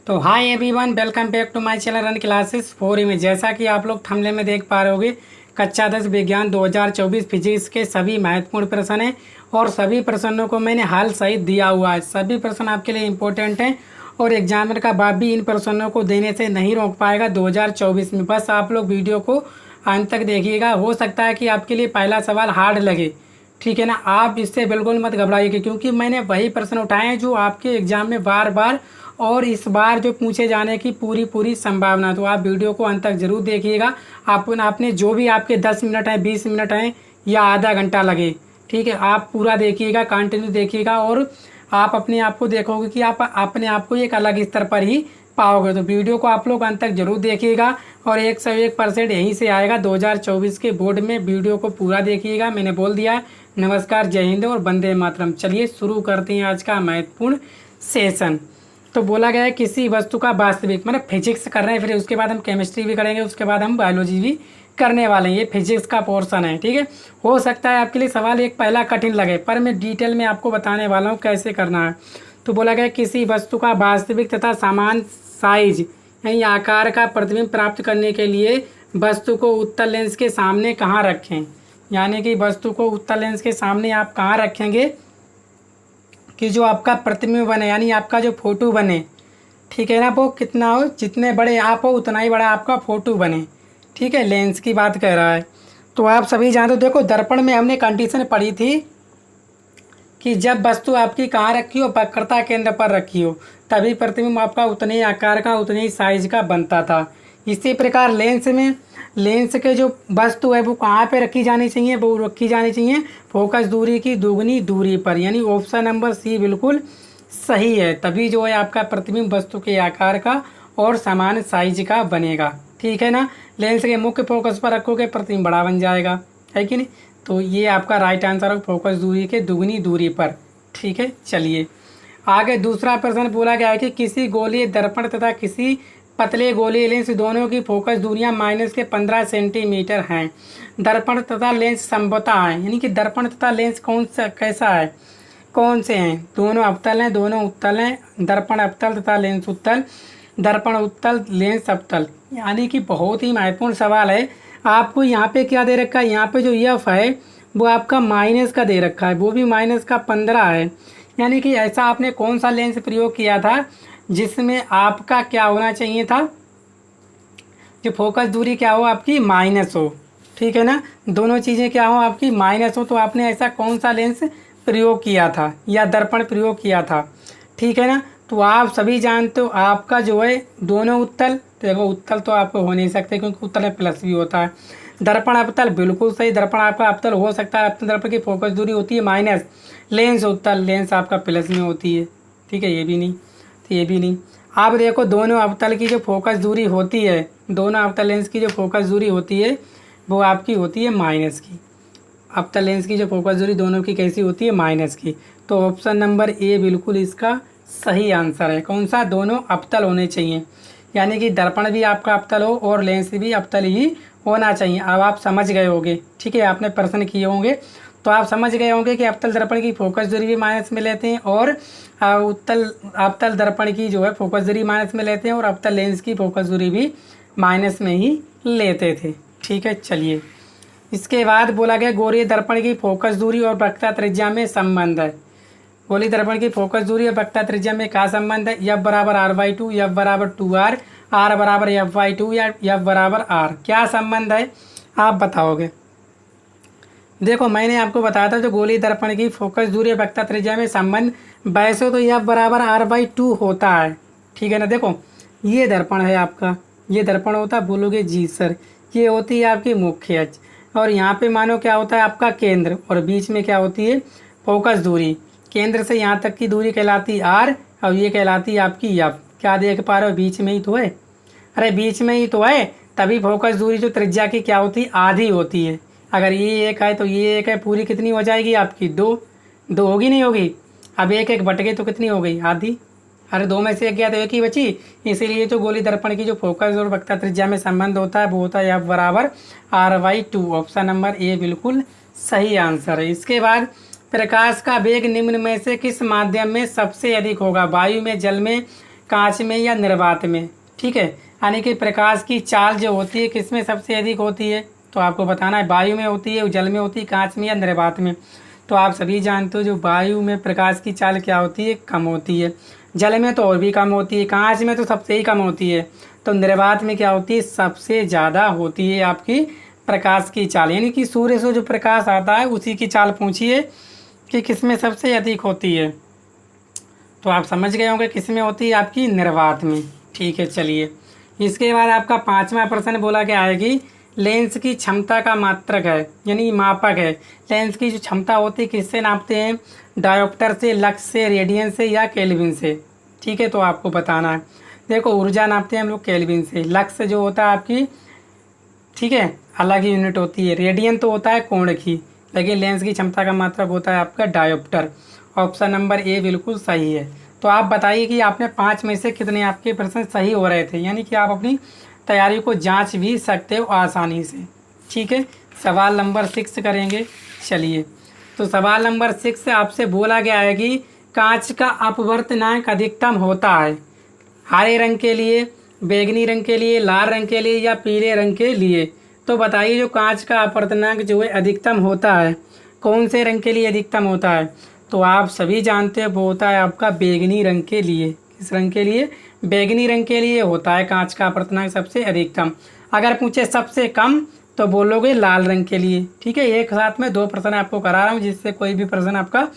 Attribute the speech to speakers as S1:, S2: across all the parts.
S1: तो hi everyone, welcome back to my channel run classes 4 में। जैसा कि आप लोग थंबनेल में देख पा रहे होगे, कक्षा 10 विज्ञान 2024 फिजिक्स के सभी महत्वपूर्ण प्रश्न हैं और सभी प्रश्नों को मैंने हल सहित दिया हुआ है। सभी प्रश्न आपके लिए इम्पोर्टेंट हैं और एग्जामिनर का बाप भी इन प्रश्नों को देने से नहीं रोक पाएगा 2024 में। बस आप लोग वीडियो को अंत तक देखिएगा। हो सकता है कि आपके लिए पहला सवाल हार्ड लगे, ठीक है ना। आप इससे बिल्कुल मत घबराइएगा, क्योंकि मैंने वही प्रश्न उठाए हैं जो आपके एग्जाम में बार बार और इस बार जो पूछे जाने की पूरी पूरी संभावना। तो आप वीडियो को अंत तक जरूर देखिएगा। आपने जो भी आपके 10 मिनट हैं, 20 मिनट हैं या आधा घंटा लगे, ठीक है, आप पूरा देखिएगा, कंटिन्यू देखिएगा और आप अपने आप को देखोगे कि आप अपने आप को एक अलग स्तर पर ही पाओगे। तो वीडियो को आप लोग अंत तक जरूर देखिएगा और 101% यहीं से आएगा 2024 के बोर्ड में। वीडियो को पूरा देखिएगा। मैंने बोल दिया। नमस्कार, जय हिंद और वंदे मातरम। चलिए शुरू करते हैं आज का महत्वपूर्ण सेशन। तो बोला गया है किसी वस्तु का वास्तविक, मतलब फिजिक्स कर रहे हैं, फिर उसके बाद हम केमिस्ट्री भी करेंगे, उसके बाद हम बायोलॉजी भी करने वाले हैं। ये फिजिक्स का पोर्शन है, ठीक है। हो सकता है आपके लिए सवाल एक पहला कठिन लगे, पर मैं डिटेल में आपको बताने वाला हूँ कैसे करना है। तो बोला गया किसी वस्तु का वास्तविक तथा समान साइज यानी आकार का प्रतिबिंब प्राप्त करने के लिए वस्तु को उत्तल लेंस के सामने कहाँ रखें। यानी कि वस्तु को उत्तल लेंस के सामने आप कहाँ रखेंगे कि जो आपका प्रतिबिंब बने, यानी आपका जो फोटो बने, ठीक है ना, वो कितना हो, जितने बड़े आप हो उतना ही बड़ा आपका फोटो बने, ठीक है। लेंस की बात कर रहा है। तो आप सभी जानते हो, देखो दर्पण में हमने कंडीशन पढ़ी थी कि जब वस्तु आपकी कहाँ रखी हो, वक्रता केंद्र पर रखी हो, तभी प्रतिबिंब आपका उतने ही आकार का उतने ही साइज का बनता था। इसी प्रकार लेंस में, लेंस के जो वस्तु है वो कहाँ पे रखी जानी चाहिए, वो रखी जानी चाहिए फोकस दूरी की दुगनी दूरी पर, यानी ऑप्शन नंबर सी बिल्कुल सही है। तभी जो है आपका प्रतिबिंब वस्तु के आकार का और समान साइज का बनेगा, ठीक है ना। लेंस के मुख्य फोकस पर रखोगे, प्रतिबिंब बड़ा बन जाएगा, है कि नहीं। तो ये आपका राइट आंसर है, फोकस दूरी के दुगनी दूरी पर, ठीक है। चलिए आगे दूसरा प्रश्न बोला गया है कि किसी गोलीय दर्पण तथा किसी पतले गोलीय लेंस दोनों की फोकस दूरियां -15 सेंटीमीटर हैं। दर्पण तथा लेंस समता है, यानी कि दर्पण तथा लेंस कौन सा कैसा है, कौन से हैं, दोनों अवतल हैं, दोनों उत्तल हैं। दर्पण अवतल तथा लेंस उत्तल, दर्पण उत्तल लेंस अवतल, यानी कि बहुत ही महत्वपूर्ण सवाल है। आपको यहाँ पे क्या दे रखा है, यहाँ पे जो एफ है वो आपका माइनस का दे रखा है, वो भी -15 है। यानी कि ऐसा आपने कौन सा लेंस प्रयोग किया था जिसमें आपका क्या होना चाहिए था, जो फोकस दूरी क्या हो आपकी माइनस हो, ठीक है ना, दोनों चीज़ें क्या हो आपकी माइनस हो। तो आपने ऐसा कौन सा लेंस प्रयोग किया था या दर्पण प्रयोग किया था, ठीक है ना। तो आप सभी जानते हो आपका जो है दोनों उत्तल, तो देखो उत्तल तो आपको हो नहीं सकते क्योंकि उत्तल में प्लस भी होता है। दर्पण अवतल बिल्कुल सही, दर्पण आपका अवतल हो सकता है, अवतल दर्पण की फोकस दूरी होती है माइनस, लेंस उत्तल, लेंस आपका प्लस में होती है, ठीक है। ये भी नहीं, तो ये भी नहीं। आप देखो दोनों अवतल की जो फोकस दूरी होती है, दोनों अवतल लेंस की जो फोकस दूरी होती है वो आपकी होती है माइनस की। अवतल लेंस की जो फोकस दूरी दोनों की कैसी होती है, माइनस की। तो ऑप्शन नंबर ए बिल्कुल इसका सही आंसर है। कौन सा, दोनों अवतल होने चाहिए, यानी कि दर्पण भी आपका अवतल हो और लेंस भी अवतल ही होना चाहिए। अब आप समझ गए होंगे, ठीक है, आपने प्रश्न किए होंगे तो आप समझ गए होंगे कि अवतल दर्पण की फोकस दूरी भी माइनस में लेते हैं और अवतल दर्पण की जो है फोकस दूरी माइनस में लेते हैं और अवतल लेंस की फोकस दूरी भी माइनस में ही लेते थे, ठीक है। चलिए इसके बाद बोला गया गोलीय दर्पण की फोकस दूरी और वक्रता त्रिज्या में संबंध है। गोलीय दर्पण की फोकस दूरी और वक्रता त्रिज्या में क्या संबंध है, F बराबर R/2, F बराबर 2R, R बराबर F/2 या F बराबर R, क्या संबंध है आप बताओगे। देखो मैंने आपको बताया था जो गोलीय दर्पण की फोकस दूरी और वक्रता त्रिज्या में संबंध, वैसे तो F बराबर R/2 होता है, ठीक है ना। देखो ये दर्पण है आपका, ये दर्पण होता है, बोलोगे जी सर, ये होती है आपकी मुख्य अक्ष और यहाँ पे मानो क्या होता है आपका केंद्र और बीच में क्या होती है फोकस दूरी। केंद्र से यहाँ तक की दूरी कहलाती R और ये कहलाती आपकी F। क्या देख पा रहे हो, बीच में ही तो है, अरे बीच में ही तो है, तभी फोकस दूरी जो त्रिज्या की क्या होती है आधी होती है। अगर ये एक है तो ये एक है, पूरी कितनी हो जाएगी आपकी, दो होगी नहीं होगी। अब एक एक बट गए तो कितनी हो गई, आधी। अरे दो में से एक गया तो एक ही बची, इसीलिए तो गोलीय दर्पण की जो फोकस और वक्रता त्रिज्या में संबंध होता है वो होता है F बराबर R/2। ऑप्शन नंबर ए बिल्कुल सही आंसर है। इसके बाद प्रकाश का वेग निम्न में से किस माध्यम में सबसे अधिक होगा, वायु में, जल में, कांच में या निर्वात में, ठीक है। यानी कि प्रकाश की चाल जो होती है किस में सबसे अधिक होती है, तो आपको बताना है वायु में होती है, जल में होती है, कांच में या निर्वात में। तो आप सभी जानते हो जो वायु में प्रकाश की चाल क्या होती है, कम होती है। जल में तो और भी कम होती है, कांच में तो सबसे ही कम होती है। तो निर्वात में क्या होती है, सबसे ज़्यादा होती है आपकी प्रकाश की चाल। यानी कि सूर्य से जो प्रकाश आता है उसी की चाल पूछिए कि किस में सबसे अधिक होती है। तो आप समझ गए होंगे किस में होती है, आपकी निर्वात में। ठीक है, चलिए इसके बाद आपका 5वां प्रश्न बोला गया है कि लेंस की क्षमता का मात्रक है, यानी मापक है। लेंस की जो क्षमता होती है किससे नापते हैं, डायोप्टर से, लक्स से, रेडियन से या केल्विन से। ठीक है, तो आपको बताना है। देखो ऊर्जा नापते हैं हम लोग केल्विन से, लक्स जो होता है आपकी, ठीक है, अलग यूनिट होती है, रेडियन तो होता है कोण की, लेकिन लेंस की क्षमता का मात्रक होता है आपका डायोप्टर। ऑप्शन नंबर ए बिल्कुल सही है। तो आप बताइए कि आपने 5 में से कितने आपके प्रश्न सही हो रहे थे, यानी कि आप अपनी तैयारी को जांच भी सकते हो आसानी से। ठीक है, सवाल नंबर 6 करेंगे। चलिए, तो सवाल नंबर 6 से आपसे बोला गया है कि कांच का अपवर्तनांक अधिकतम होता है हरे रंग के लिए, बैंगनी रंग के लिए, लाल रंग के लिए या पीले रंग के लिए। तो बताइए जो कांच का अपवर्तनांक जो है अधिकतम होता है कौन से रंग के लिए अधिकतम होता है। तो आप सभी जानते हैं वो होता है आपका बैंगनी रंग के लिए। किस रंग के लिए, बैंगनी रंग के लिए होता है कांच का अपवर्तनांक सबसे अधिकतम। अगर पूछे सबसे कम तो बोलोगे लाल रंग के लिए। ठीक है, एक साथ में 2 प्रश्न आपको करा रहा हूँ जिससे कोई भी प्रश्न आपका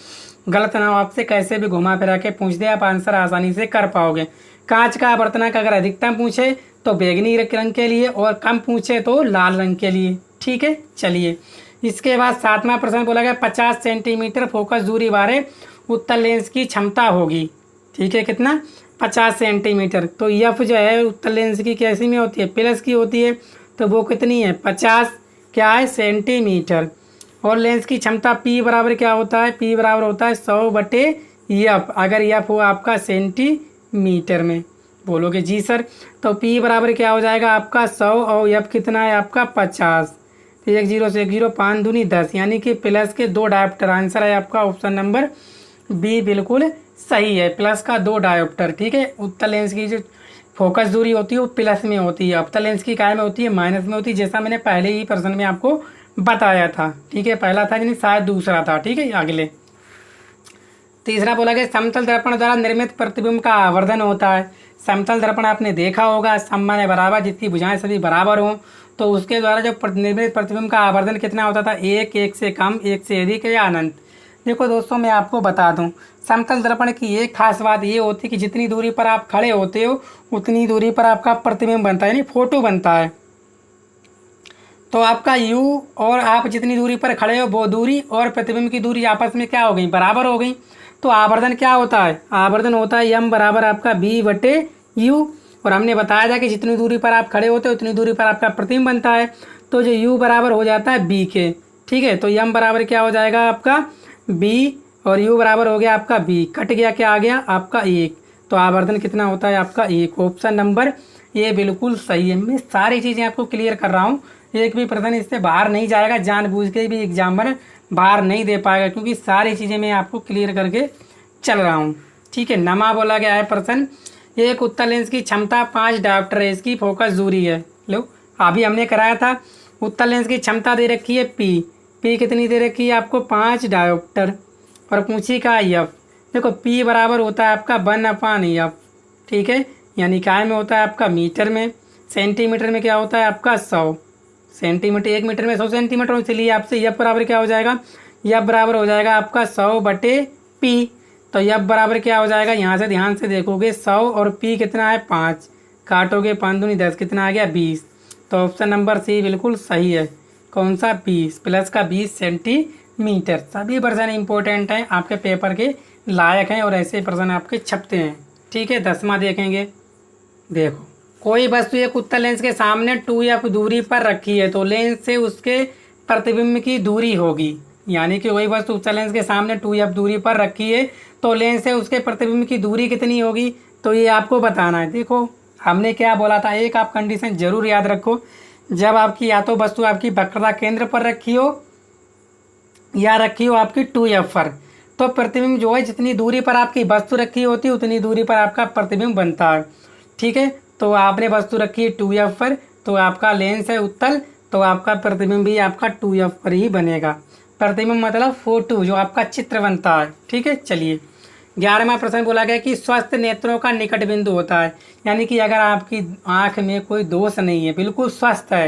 S1: गलत ना हो, आपसे कैसे भी घुमा फिरा के पूछ दे आप आंसर आसानी से कर पाओगे। कांच का अपवर्तनांक अगर अधिकतम पूछे तो बैंगनी रंग के लिए और कम पूछे तो लाल रंग के लिए। ठीक है, चलिए इसके बाद 7वां प्रश्न बोला गया 50 सेंटीमीटर फोकस दूरी वाले उत्तल लेंस की क्षमता होगी। ठीक है, कितना, 50 सेंटीमीटर। तो एफ जो है उत्तल लेंस की कैसी में होती है, प्लस की होती है, तो वो कितनी है, 50 क्या है सेंटीमीटर। और लेंस की क्षमता पी बराबर क्या होता है, पी बराबर होता है 100/एफ, अगर एफ हो आपका सेंटीमीटर में। बोलोगे जी सर, तो पी बराबर क्या हो जाएगा आपका 100 और एफ कितना है आपका 50। 1 0 से 1 0, 5 दूनी 10, यानी कि प्लस के 2 डायोप्टर। आंसर है आपका ऑप्शन नंबर बी बिल्कुल सही है, प्लस का 2 डायोप्टर। ठीक है, उत्तल लेंस की जो फोकस दूरी होती है वो प्लस में होती है, अवतल लेंस की काय में होती है, माइनस में होती है, जैसा मैंने पहले ही प्रश्न में आपको बताया था। ठीक है, पहला था यानी शायद दूसरा था। ठीक है, अगले तीसरा बोला गया समतल दर्पण द्वारा निर्मित प्रतिबिंब का आवर्धन होता है। समतल दर्पण आपने देखा होगा, सामान्य बराबर, जिसकी भुजाएं सभी बराबर हों, तो उसके द्वारा जो निर्मित प्रतिबिंब का आवर्धन कितना होता था, 1, 1 से कम, 1 से अधिक या अनंत। देखो दोस्तों मैं आपको बता दूं, समतल दर्पण की एक खास बात ये होती है कि जितनी दूरी पर आप खड़े होते हो उतनी दूरी पर आपका प्रतिबिंब बनता है, यानी फोटो बनता है। तो आपका यू और आप जितनी दूरी पर खड़े हो वो दूरी और प्रतिबिंब की दूरी आपस में क्या हो गई, बराबर हो गई। तो आवर्धन क्या होता है, आवर्धन होता है यम बराबर आपका b/u। और हमने बताया था कि जितनी दूरी पर आप खड़े होते हो उतनी दूरी पर आपका प्रतिबिंब बनता है। तो जो u बराबर हो जाता है b के। ठीक है, तो यम बराबर क्या हो जाएगा आपका b और u बराबर हो गया आपका b, कट गया क्या आ गया आपका 1। तो आवर्धन कितना होता है आपका 1। ऑप्शन नंबर ये बिल्कुल सही है। मैं सारी चीज़ें आपको क्लियर कर रहा हूँ, एक भी प्रश्न इससे बाहर नहीं जाएगा, जानबूझ के भी एग्जामिनर बाहर नहीं दे पाएगा, क्योंकि सारी चीज़ें मैं आपको क्लियर करके चल रहा हूँ। ठीक है, नमा बोला गया है प्रश्न, एक उत्तल लेंस की क्षमता 5 डायोप्टर है, इसकी फोकस दूरी है। लो अभी हमने कराया था, उत्तल लेंस की क्षमता दे रखी है पी कितनी दे रखी है आपको 5 डायोप्टर, और पूछी का एफ। देखो पी बराबर होता है आपका 1/एफ। ठीक है, यानी काय में होता है आपका मीटर में, सेंटीमीटर में क्या होता है आपका 100 सेंटीमीटर, 1 मीटर में 100 सेंटीमीटर। इसलिए आपसे एफ बराबर क्या हो जाएगा, एफ बराबर हो जाएगा आपका 100/p। तो एफ बराबर क्या हो जाएगा, यहाँ से ध्यान से देखोगे 100 और p कितना है 5, काटोगे 5 दूनी 10, कितना आ गया 20। तो ऑप्शन नंबर सी बिल्कुल सही है। कौन सा, 20 प्लस का 20 सेंटीमीटर। सभी प्रश्न इंपॉर्टेंट हैं, आपके पेपर के लायक हैं और ऐसे प्रश्न आपके छपते हैं। ठीक है, 10वां देखेंगे। देखो कोई वस्तु एक उत्तल लेंस के सामने 2f दूरी पर रखी है तो लेंस से उसके प्रतिबिंब की दूरी होगी। यानी कि वही वस्तु उत्तल लेंस के सामने 2f दूरी पर रखी है तो लेंस से उसके प्रतिबिंब की दूरी कितनी होगी, तो ये आपको बताना है। देखो हमने क्या बोला था, एक आप कंडीशन जरूर याद रखो, जब आपकी या तो वस्तु आपकी वक्रता केंद्र पर रखी हो या रखी हो आपकी 2f पर, तो प्रतिबिंब जो है जितनी दूरी पर आपकी वस्तु रखी होती है उतनी दूरी पर आपका प्रतिबिंब बनता है। ठीक है, तो आपने वस्तु रखी है 2F पर, तो आपका लेंस है उत्तल, तो आपका प्रतिबिंब भी आपका 2F पर ही बनेगा। प्रतिबिंब मतलब फोटो जो आपका चित्र बनता है। ठीक है, चलिए 11वां प्रश्न बोला गया कि स्वस्थ नेत्रों का निकट बिंदु होता है, यानी कि अगर आपकी आंख में कोई दोष नहीं है, बिल्कुल स्वस्थ है,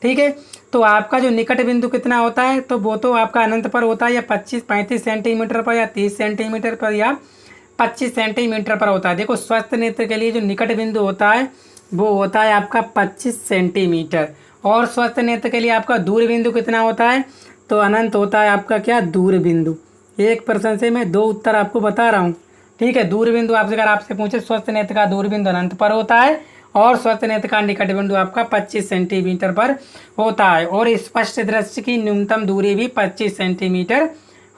S1: ठीक है, तो आपका जो निकट बिंदु कितना होता है, तो वो तो आपका अनंत पर होता है, या 25-35 सेंटीमीटर पर, या 30 सेंटीमीटर पर, या 25 सेंटीमीटर पर होता है। देखो स्वस्थ नेत्र के लिए जो निकट बिंदु होता है वो होता है आपका 25 सेंटीमीटर, और स्वस्थ नेत्र के लिए आपका दूर बिंदु कितना होता है, तो अनंत होता है आपका क्या, दूर बिंदु। एक प्रश्न से मैं 2 उत्तर आपको बता रहा हूँ। ठीक है, दूर बिंदु आपसे अगर आपसे पूछे, स्वस्थ नेत्र का दूर बिंदु अनंत पर होता है और स्वस्थ नेत्र का निकट बिंदु आपका 25 सेंटीमीटर पर होता है, और स्पष्ट दृष्टि की न्यूनतम दूरी भी 25 सेंटीमीटर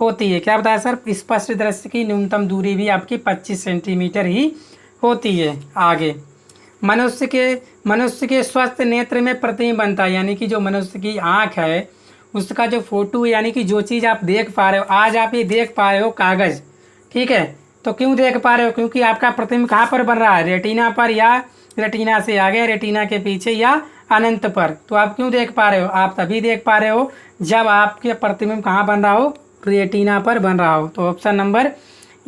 S1: होती है। क्या बताया सर, स्पष्ट दृष्टि की न्यूनतम दूरी भी आपकी 25 सेंटीमीटर ही होती है। आगे मनुष्य के स्वस्थ नेत्र में प्रतिबिंब बनता है, यानी कि जो मनुष्य की आँख है उसका जो फोटो, यानी कि जो चीज़ आप देख पा रहे हो, आज आप ये देख पा रहे हो कागज़, ठीक है, तो क्यों देख पा रहे हो, क्योंकि आपका प्रतिबिंब कहाँ पर बन रहा है, रेटिना पर, या रेटिना से आगे, रेटिना के पीछे, या अनंत पर। तो आप क्यों देख पा रहे हो, आप तभी देख पा रहे हो जब आपके प्रतिबिंब कहाँ बन रहा हो, रेटिना पर बन रहा हो। तो ऑप्शन नंबर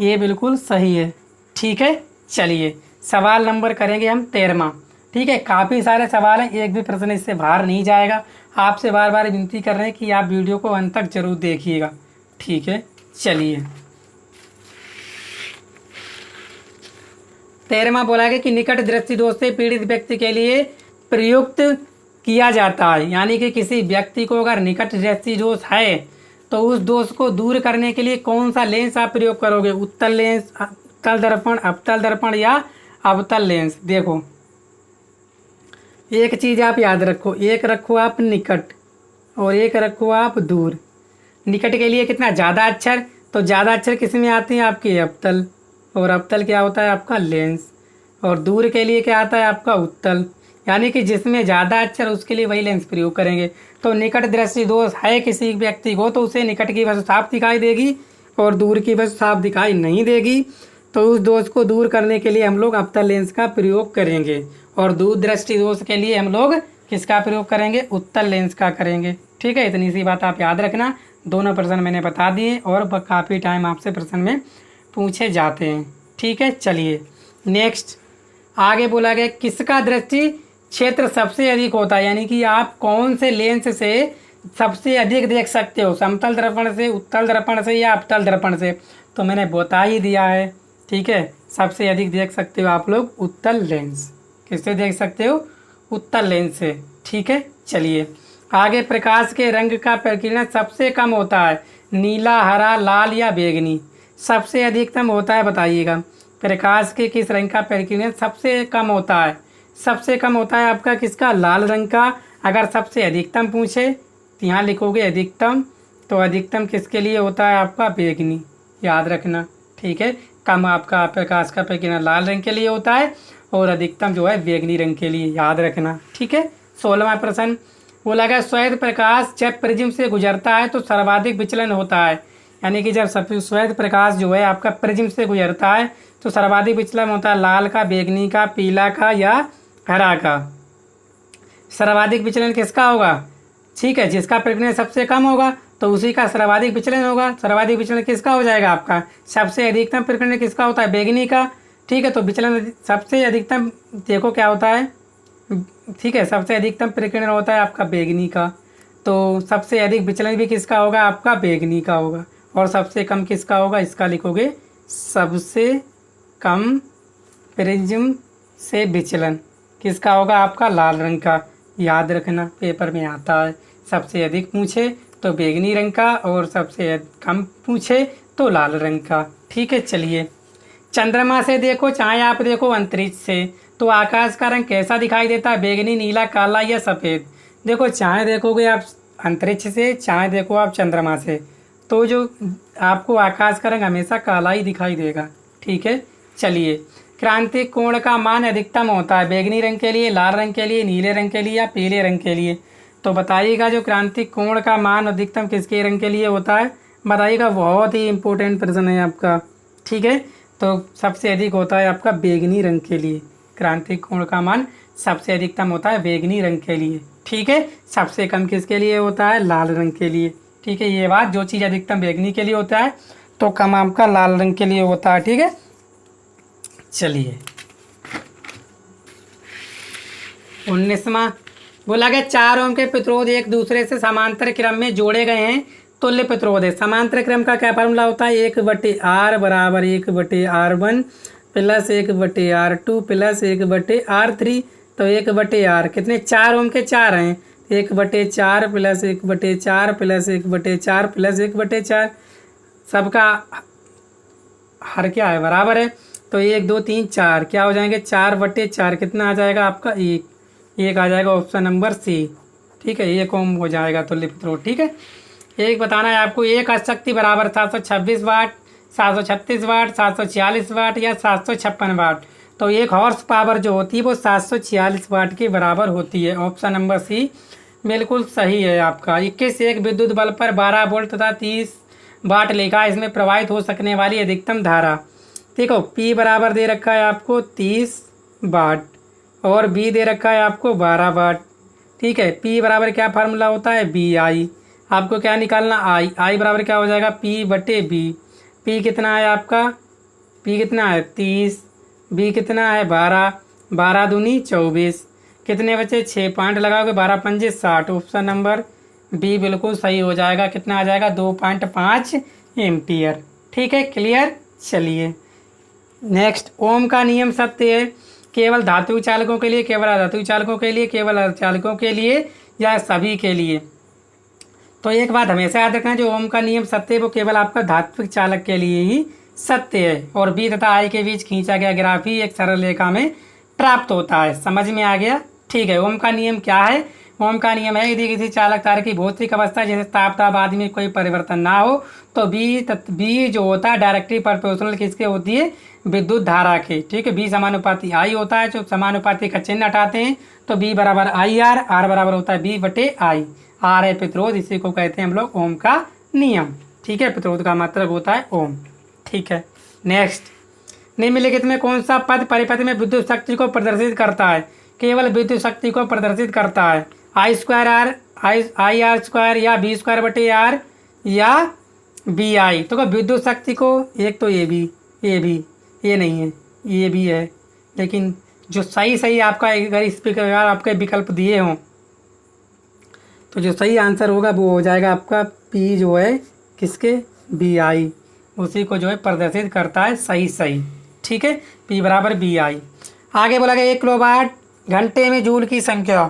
S1: ये बिल्कुल सही है। ठीक है, चलिए सवाल नंबर करेंगे हम 13वां। ठीक है, काफ़ी सारे सवाल हैं, एक भी प्रश्न इससे बाहर नहीं जाएगा। आपसे बार बार विनती कर रहे हैं कि आप वीडियो को अंत तक जरूर देखिएगा। ठीक है, चलिए 13वां बोला गया कि निकट दृष्टि दोष से पीड़ित व्यक्ति के लिए प्रयुक्त किया जाता है, यानी कि किसी व्यक्ति को अगर निकट दृष्टि दोष है तो उस दोष को दूर करने के लिए कौन सा लेंस आप प्रयोग करोगे, उत्तल लेंस, उत्तल दर्पण, अवतल दर्पण, या अवतल लेंस। देखो एक चीज़ आप याद रखो, एक रखो आप निकट और एक रखो आप दूर। निकट के लिए कितना, ज़्यादा अक्षर, तो ज़्यादा अक्षर किस में आते हैं आपके, अवतल, और अवतल क्या होता है आपका लेंस, और दूर के लिए क्या आता है आपका उत्तल, यानी कि जिसमें ज़्यादा अक्षर उसके लिए वही लेंस प्रयोग करेंगे। तो निकट दृष्टि दोष है किसी व्यक्ति को तो उसे निकट की वस्तु साफ दिखाई देगी और दूर की वस्तु साफ दिखाई नहीं देगी, तो उस दोष को दूर करने के लिए हम लोग अवतल लेंस का प्रयोग करेंगे, और दूर दृष्टि दोष के लिए हम लोग किसका प्रयोग करेंगे, उत्तल लेंस का करेंगे। ठीक है, इतनी सी बात आप याद रखना। दोनों प्रश्न मैंने बता दिए और काफ़ी टाइम आपसे प्रश्न में पूछे जाते हैं। ठीक है, चलिए नेक्स्ट आगे बोला गया किसका दृष्टि क्षेत्र सबसे अधिक होता है, यानी कि आप कौन से लेंस से सबसे अधिक देख सकते हो, समतल दर्पण से, उत्तल दर्पण से, या अवतल दर्पण से। तो मैंने बता ही दिया है। ठीक है, सबसे अधिक देख सकते हो आप लोग उत्तल लेंस। किससे देख सकते हो, उत्तल लेंस से। ठीक है, चलिए आगे प्रकाश के रंग का प्रकीर्णन सबसे कम होता है, नीला, हरा, लाल या बैंगनी। सबसे अधिकतम होता है, बताइएगा प्रकाश के किस रंग का प्रकीर्णन सबसे कम होता है। सबसे कम होता है आपका किसका, लाल रंग का। अगर सबसे अधिकतम पूछे तो यहाँ लिखोगे अधिकतम, तो अधिकतम किसके लिए होता है आपका, बैंगनी, याद रखना। ठीक है, कम आपका प्रकाश का प्रकीर्णन लाल रंग के लिए होता है और अधिकतम जो है बैंगनी रंग के लिए, याद रखना। ठीक है, 16वां प्रश्न बोला गया श्वेत प्रकाश जब प्रिज्म से गुजरता है तो सर्वाधिक विचलन होता है, यानी कि जब श्वेत प्रकाश जो है आपका प्रिज्म से गुजरता है तो सर्वाधिक विचलन होता है लाल का, बैंगनी का, पीला का या हरा का। सर्वाधिक विचलन किसका होगा, ठीक है, जिसका प्रकीर्णन सबसे कम होगा तो उसी का सर्वाधिक विचलन होगा। सर्वाधिक विचलन किसका हो जाएगा आपका, सबसे अधिकतम प्रकीर्णन किसका होता है, बैंगनी का। ठीक है, तो विचलन सबसे अधिकतम देखो क्या होता है, ठीक है, सबसे अधिकतम प्रकीर्णन होता है आपका बैंगनी का, तो सबसे अधिक विचलन भी किसका होगा आपका, बैंगनी का होगा। और सबसे कम किसका होगा, इसका लिखोगे सबसे कम प्रिज्म से विचलन किसका होगा आपका, लाल रंग का, याद रखना, पेपर में आता है। सबसे अधिक पूछे तो बैंगनी रंग का और सबसे कम पूछे तो लाल रंग का। ठीक है, चलिए चंद्रमा से देखो चाहे आप देखो अंतरिक्ष से, तो आकाश का रंग कैसा दिखाई देता है, बैंगनी, नीला, काला या सफ़ेद। देखो चाहे देखोगे आप अंतरिक्ष से चाहे देखो आप चंद्रमा से, तो जो आपको आकाश का रंग हमेशा काला ही दिखाई देगा। ठीक है, चलिए क्रांतिक कोण का मान अधिकतम होता है बैंगनी रंग के लिए, लाल रंग के लिए, नीले रंग के लिए या पीले रंग के लिए। तो बताइएगा जो क्रांतिक कोण का मान अधिकतम किसके रंग के लिए होता है, बताइएगा, बहुत ही इम्पोर्टेंट प्रश्न है आपका। ठीक है, तो सबसे अधिक होता है आपका बैगनी रंग के लिए, क्रांतिक कोण का मान सबसे अधिकतम होता है बैगनी रंग के लिए। ठीक है, सबसे कम किसके लिए होता है? लाल रंग के लिए। ठीक है, ये बात, जो चीज़ अधिकतम बैगनी के लिए होता है तो कम आपका लाल रंग के लिए होता है। ठीक है, चलिए 19वां बोला गया 4 ओम के प्रतिरोध एक दूसरे से समांतर क्रम में जोड़े गए हैं, तुल्य प्रतिरोध है। समांतर क्रम का क्या फार्मूला होता है? 1/R बराबर 1/R1 plus 1/R2 plus 1/R3। तो 1/R कितने? 4 ओम के 4 हैं, 1/4 प्लस 1/4 प्लस 1/4 प्लस 1/4, सबका हर क्या है? बराबर है। तो 1 2 3 4 क्या हो जाएंगे? 4/4 कितना आ जाएगा आपका? 1 आ जाएगा ऑप्शन नंबर सी। ठीक है, 1 ओम हो जाएगा तुल्य प्रतिरोध। ठीक है, एक बताना है आपको, एक अशक्ति बराबर 726 वाट, 736 वाट, 746 वाट या 756 वाट। तो एक हॉर्स पावर जो होती है वो 746 वाट के बराबर होती है। ऑप्शन नंबर सी बिल्कुल सही है आपका। 21 एक विद्युत बल्ब पर 12 वोल्ट तथा 30 वाट लिखा है, इसमें प्रवाहित हो सकने वाली अधिकतम धारा। देखो, P बराबर दे रखा है आपको 30 वाट और B दे रखा है आपको 12 वाट। ठीक है, P बराबर क्या फार्मूला होता है? BI। आपको क्या निकालना? I बराबर क्या हो जाएगा? P/B। P कितना है आपका? P कितना है? 30। B कितना है? 12। 12 दूनी 24। कितने बचे? 6 पॉइंट लगाओगे, 12 पंजे 60। ऑप्शन नंबर B बिल्कुल सही हो जाएगा। कितना आ जाएगा? 2.5 एम्पियर। ठीक है, क्लियर। चलिए नेक्स्ट, ओम का नियम सत्य है केवल धातु चालकों के लिए, केवल अधातु चालकों के लिए, केवल अर्धचालकों के लिए या सभी के लिए? तो एक बात हमेशा याद रखना, जो ओम का नियम सत्य है वो केवल आपका धात्विक चालक के लिए ही सत्य है। और बी तथा आई के बीच खींचा गया ग्राफ ही एक सरल रेखा में प्राप्त होता है। समझ में आ गया? ठीक है, ओम का नियम क्या है? ओम का नियम है, यदि किसी चालक तार की भौतिक अवस्था जैसे ताप दाब आदि में कोई परिवर्तन ना हो तो बी जो होता है डायरेक्टली प्रोपोर्शनल किसके होती है? विद्युत धारा के। ठीक है, बी समानुपाती आई होता है। जो समानुपाती का चिन्ह हटाते हैं तो बी बराबर IR, आर बराबर होता है B/I। आर है प्रतिरोध, इसी को कहते हैं हम लोग ओम का नियम। ठीक है, प्रतिरोध का मात्रक होता है ओम। ठीक है, नेक्स्ट, निम्नलिखित में कौन सा पद परिपथ में विद्युत शक्ति को प्रदर्शित करता है? केवल विद्युत शक्ति को प्रदर्शित करता है। I²R, IR² या B²/R या BI। तो विद्युत शक्ति को, एक तो ये नहीं है, ये भी है, लेकिन जो सही आपका, अगर इस पर आपके विकल्प दिए हों तो जो सही आंसर होगा वो हो जाएगा आपका P जो है किसके? BI, उसी को जो है प्रदर्शित करता है सही। ठीक है, P बराबर BI। आगे बोला गया 1 किलोवाट घंटे में जूल की संख्या।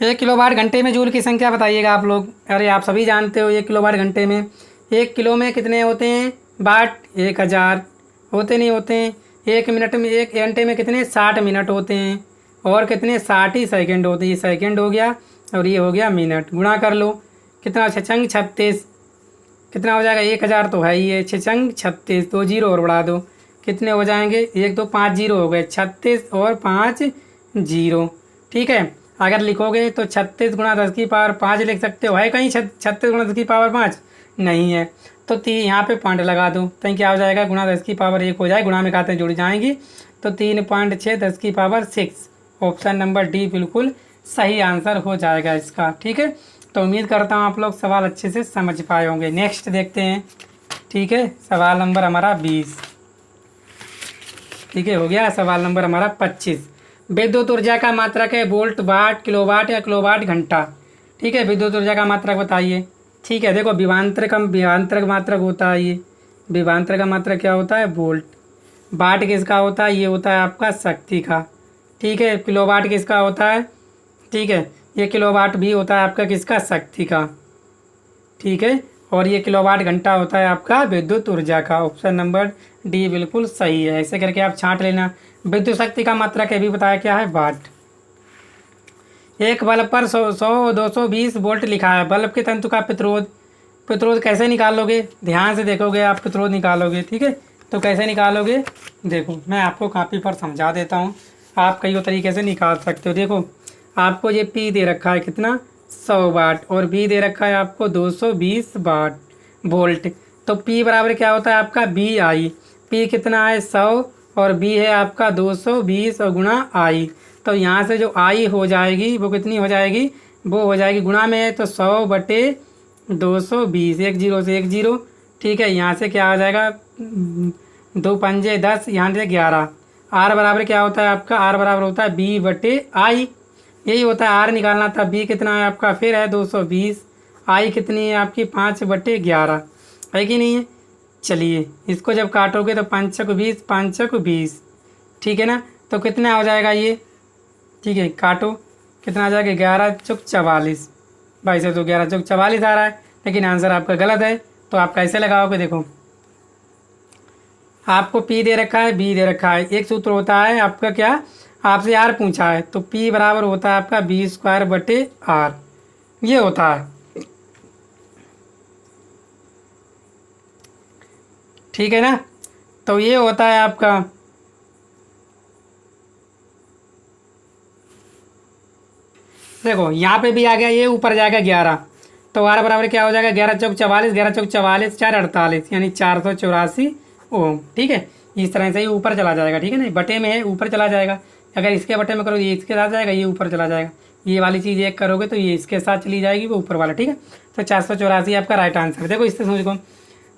S1: 1 किलोवाट घंटे में जूल की संख्या बताइएगा आप लोग। अरे आप सभी जानते हो 1 किलोवाट घंटे में, 1 किलो में कितने होते हैं? वाट 1000 होते नहीं होते हैं। 1 मिनट में, 1 घंटे में कितने? 60 मिनट होते हैं और कितने? 60 ही सेकेंड होते हैं। ये सेकेंड हो गया और ये हो गया मिनट। गुणा कर लो, कितना? 6×6 36। कितना हो जाएगा? 1000 तो है ही है, 6×6 36, 2 जीरो और बढ़ा दो, कितने हो जाएंगे? 1 2 5 जीरो हो गए, 36 और 5 जीरो। ठीक है, अगर लिखोगे तो 36 × 10⁵ लिख सकते हो। है कहीं 36 × 10⁵ नहीं है, तो यहाँ पे पॉइंट लगा दो, तो क्या हो जाएगा? ×10⁻1 हो जाए, गुणा में खाते जुड़ जाएंगी, तो 3.6 10⁻6। ऑप्शन नंबर डी बिल्कुल सही आंसर हो जाएगा इसका। ठीक है, तो उम्मीद करता हूँ आप लोग सवाल अच्छे से समझ पाए होंगे। नेक्स्ट देखते हैं। ठीक है, सवाल नंबर हमारा 20। ठीक है, हो गया सवाल नंबर हमारा 25। विद्युत ऊर्जा का मात्रक है वोल्ट, वाट, किलोवाट या किलोवाट घंटा। ठीक है, विद्युत ऊर्जा का मात्रक बताइए। ठीक है, देखो विभवांतर मात्रक होता है, ये विभवांतर का मात्रक क्या होता है? वोल्ट। वाट किसका होता है? ये होता है आपका शक्ति का। ठीक है, किलोवाट किसका होता है? ठीक है, ये किलोवाट भी होता है आपका किसका? शक्ति का। ठीक है, और ये किलोवाट घंटा होता है आपका विद्युत ऊर्जा का। ऑप्शन नंबर डी बिल्कुल सही है। ऐसे करके आप छांट लेना। विद्युत शक्ति का मात्रक ये भी बताया क्या है? वाट। एक बल्ब पर 100 220 वोल्ट लिखा है। बल्ब के तंतु का प्रतिरोध कैसे निकालोगे? ध्यान से देखोगे आप प्रतिरोध निकालोगे। ठीक है, तो कैसे निकालोगे? देखो मैं आपको कॉपी पर समझा देता हूँ, आप कई तरीके से निकाल सकते हो। देखो आपको ये P दे रखा है कितना? 100 वाट और बी दे रखा है आपको 220 वाट वोल्ट। तो पी बराबर क्या होता है आपका बी आई। पी कितना है 100 और बी है आपका 220 और गुणा आई। तो यहाँ से जो आई हो जाएगी वो कितनी हो जाएगी, वो हो जाएगी गुणा में है तो 100/220, एक जीरो से एक जीरो। ठीक है, यहाँ से क्या आ जाएगा 2 पंजे 10, यहाँ से 11। आर बराबर क्या होता है आपका, आर बराबर होता है B/आई। यही होता है, आर निकालना था। बी कितना है आपका फिर है 220, आई कितनी है आपकी 5/11 है कि नहीं है। चलिए इसको जब काटोगे तो 5 चौक 20, 5 चौक 20, ठीक है ना। तो कितना हो जाएगा ये, ठीक है काटो कितना आ जाएगा 11 चौक 44। भाई से तो 11 चौक 44 आ रहा है, लेकिन आंसर आपका गलत है। तो आप कैसे लगाओगे, देखो आपको पी दे रखा है बी दे रखा है, एक सूत्र होता है आपका क्या, आपसे आर पूछा है तो पी बराबर होता है आपका B²/R, ये होता है। ठीक है ना, तो ये होता है आपका। देखो यहाँ पे भी आ गया, ये ऊपर जाएगा 11, तो आर बराबर क्या हो जाएगा 11 चौक 44, 11 चौक 44, 4 48 यानी 484 ओम। ठीक है, इस तरह से ही ऊपर चला जाएगा। ठीक है ना, बटे में है ऊपर चला जाएगा। अगर इसके बटे में करोगे ये इसके साथ जाएगा, ये ऊपर चला जाएगा। ये वाली चीज़ एक करोगे तो ये इसके साथ चली जाएगी, वो ऊपर वाला। ठीक है, तो 484 आपका राइट आंसर। देखो इससे समझो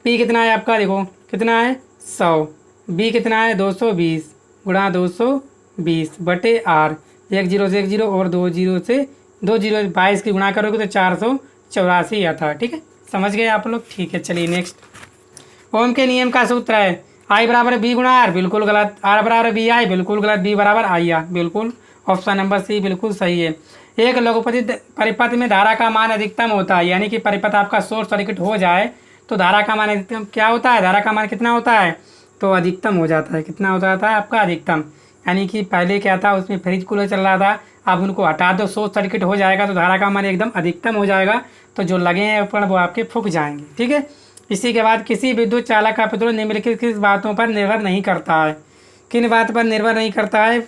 S1: पी कितना है आपका, देखो कितना है 100, बी कितना है 220 गुणा 220/R, एक जीरो से एक जीरो और दो जीरो से दो जीरो 22 की गुणा करोगे तो 484 आता है। ठीक है, समझ गए आप लोग। ठीक है, चलिए नेक्स्ट। ओम के नियम का सूत्र है आई बराबर बी गुणा आर, बिल्कुल गलत। आर बराबर बी आई, बिल्कुल गलत। बी बराबर आई आर, बिल्कुल। ऑप्शन नंबर सी बिल्कुल सही है। एक लघुपति परिपथ में धारा का मान अधिकतम होता है, यानी कि परिपथ आपका शॉर्ट सर्किट हो जाए तो धारा का मान अधिकतम क्या होता है, धारा का मान कितना होता है, तो अधिकतम हो जाता है। कितना हो जाता है आपका अधिकतम, यानी कि पहले क्या था उसमें फ्रिज कूलर चल रहा था, अब उनको हटा दो, शॉर्ट सर्किट हो जाएगा तो धारा का मान एकदम अधिकतम हो जाएगा, तो जो लगे हैं उपकरण वो आपके फूक जाएंगे। ठीक है, इसी के बाद किसी विद्युत चालक का प्रतिरोध निम्नलिखित किस बातों पर निर्भर नहीं करता है। किन बात पर निर्भर नहीं करता है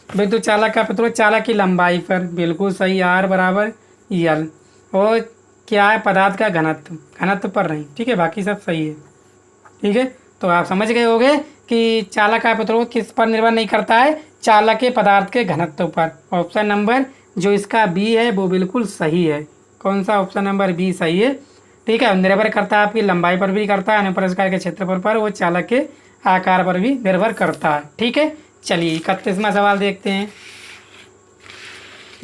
S1: विद्युत चालक का प्रतिरोध, चालक की लंबाई पर, बिल्कुल सही। आर बराबर L। और क्या है पदार्थ का घनत्व, घनत्व पर नहीं। ठीक है, बाकी सब सही है। ठीक है, तो आप समझ गए होंगे कि चालक का प्रतिरोध किस पर निर्भर नहीं करता है, चालक के पदार्थ के घनत्व पर। ऑप्शन नंबर जो इसका बी है वो बिल्कुल सही है। कौन सा, ऑप्शन नंबर बी सही है। ठीक है, निर्भर करता है आपकी लंबाई पर भी करता है, अनुप्रस्थ के क्षेत्रफल पर, वो चालक के आकार पर भी निर्भर करता है। ठीक है, चलिए 31वां सवाल देखते हैं।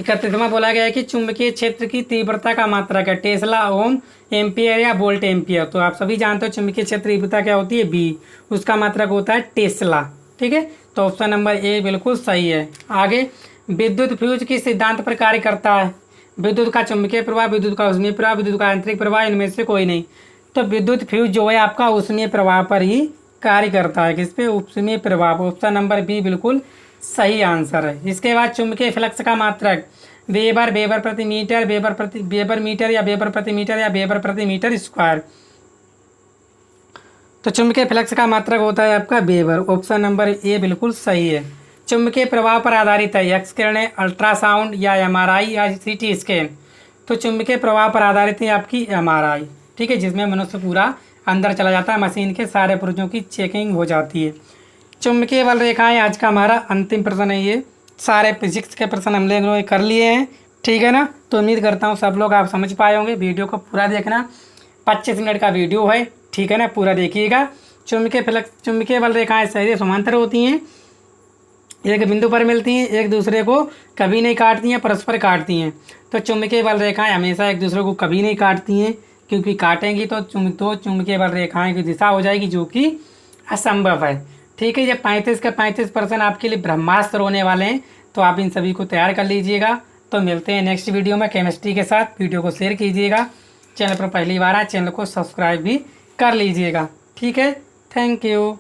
S1: 31वां बोला गया है कि चुंबकीय क्षेत्र की तीव्रता का मात्रक है टेस्ला, ओम, एम्पियर या वोल्ट एम्पियर। तो आप सभी जानते हो चुंबकीय क्षेत्र तीव्रता क्या होती है, बी, उसका मात्रक होता है टेस्ला। ठीक है, तो ऑप्शन नंबर ए बिल्कुल सही है। आगे, विद्युत फ्यूज किस सिद्धांत पर कार्य करता है, विद्युत का चुंबकीय प्रवाह, विद्युत का ऊष्मीय प्रवाह, विद्युत का आंतरिक प्रवाह, इनमें से कोई नहीं। तो विद्युत फ्यूज जो है आपका ऊष्मीय प्रवाह पर ही कार्य करता है। किस पे, ऊष्मीय प्रवाह। ऑप्शन नंबर बी बिल्कुल सही आंसर है। इसके बाद चुंबकीय फ्लक्स का मात्रक वेबर, वेबर प्रति मीटर, वेबर मीटर या वेबर प्रति मीटर या वेबर प्रति मीटर स्क्वायर। तो चुंबकीय फ्लक्स का मात्रक होता है आपका वेबर। ऑप्शन नंबर ए बिल्कुल सही है। चुंबकीय प्रवाह पर आधारित है एक्स किरणें, अल्ट्रासाउंड या एमआरआई या सीटी स्कैन। तो चुंबकीय प्रवाह पर आधारित है आपकी एमआरआई। ठीक है, जिसमें मनुष्य पूरा अंदर चला जाता है, मशीन के सारे पुर्जों की चेकिंग हो जाती है। चुंबकीय बल रेखाएं आज का हमारा अंतिम प्रश्न है। ये सारे फिजिक्स के प्रश्न हम लोग कर लिए हैं। ठीक है ना, तो उम्मीद करता हूँ सब लोग आप समझ पाए होंगे। वीडियो को पूरा देखना, 25 मिनट का वीडियो है। ठीक है ना, पूरा देखिएगा। चुंबकीय बल रेखाएं सीधे समांतर होती हैं, एक बिंदु पर मिलती हैं, एक दूसरे को कभी नहीं काटती हैं, परस्पर काटती हैं। तो चुंबकीय बल रेखाएं हमेशा एक दूसरे को कभी नहीं काटती हैं, क्योंकि काटेंगी तो चुंबकीय बल रेखाएं की दिशा हो जाएगी, जो कि असंभव है। ठीक है, ये 35 का 35% आपके लिए ब्रह्मास्त्र होने वाले हैं, तो आप इन सभी को तैयार कर लीजिएगा। तो मिलते हैं नेक्स्ट वीडियो में केमिस्ट्री के साथ। वीडियो को शेयर कीजिएगा, चैनल पर पहली बार आए चैनल को सब्सक्राइब भी कर लीजिएगा। ठीक है, थैंक यू।